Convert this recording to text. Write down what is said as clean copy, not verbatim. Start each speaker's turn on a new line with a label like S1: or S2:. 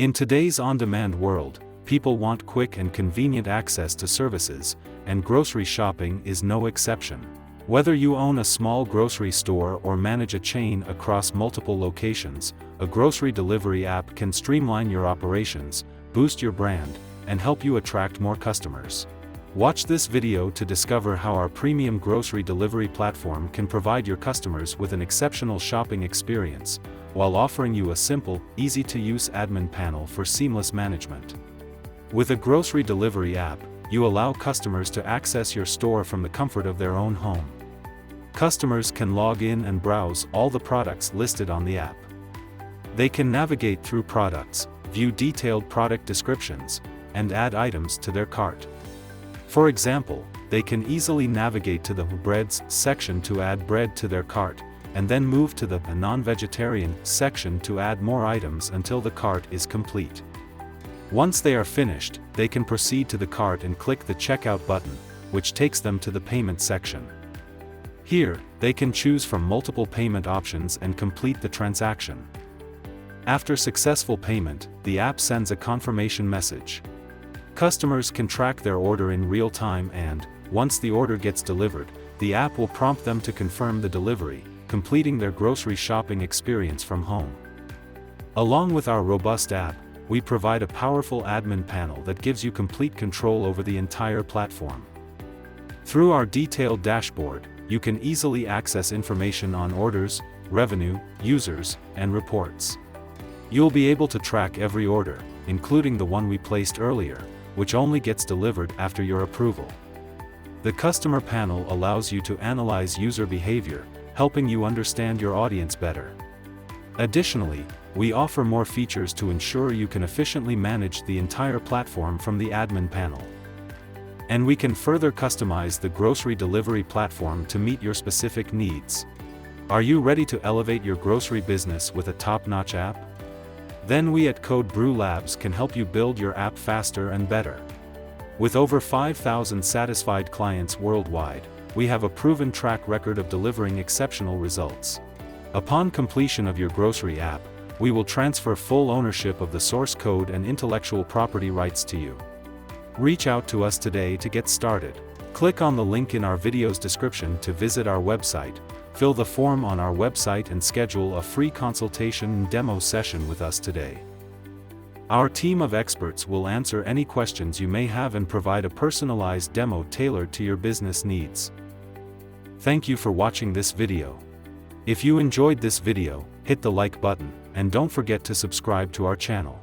S1: In today's on-demand world, people want quick and convenient access to services, and grocery shopping is no exception. Whether you own a small grocery store or manage a chain across multiple locations, a grocery delivery app can streamline your operations, boost your brand, and help you attract more customers. Watch this video to discover how our premium grocery delivery platform can provide your customers with an exceptional shopping experience, while offering you a simple, easy-to-use admin panel for seamless management. With a grocery delivery app, you allow customers to access your store from the comfort of their own home. Customers can log in and browse all the products listed on the app. They can navigate through products, view detailed product descriptions, and add items to their cart. For example, they can easily navigate to the breads section to add bread to their cart, and then move to the non-vegetarian section to add more items until the cart is complete. Once they are finished, they can proceed to the cart and click the checkout button, which takes them to the payment section. Here, they can choose from multiple payment options and complete the transaction. After successful payment, the app sends a confirmation message. Customers can track their order in real time and, once the order gets delivered, the app will prompt them to confirm the delivery, completing their grocery shopping experience from home. Along with our robust app, we provide a powerful admin panel that gives you complete control over the entire platform. Through our detailed dashboard, you can easily access information on orders, revenue, users, and reports. You'll be able to track every order, including the one we placed earlier, which only gets delivered after your approval. The customer panel allows you to analyze user behavior, helping you understand your audience better. Additionally, we offer more features to ensure you can efficiently manage the entire platform from the admin panel. And we can further customize the grocery delivery platform to meet your specific needs. Are you ready to elevate your grocery business with a top-notch app? Then we at Code Brew Labs can help you build your app faster and better. With over 5,000 satisfied clients worldwide, we have a proven track record of delivering exceptional results. Upon completion of your grocery app, we will transfer full ownership of the source code and intellectual property rights to you. Reach out to us today to get started. Click on the link in our video's description to visit our website, fill the form on our website and schedule a free consultation and demo session with us today. Our team of experts will answer any questions you may have and provide a personalized demo tailored to your business needs. Thank you for watching this video. If you enjoyed this video, hit the like button, and don't forget to subscribe to our channel.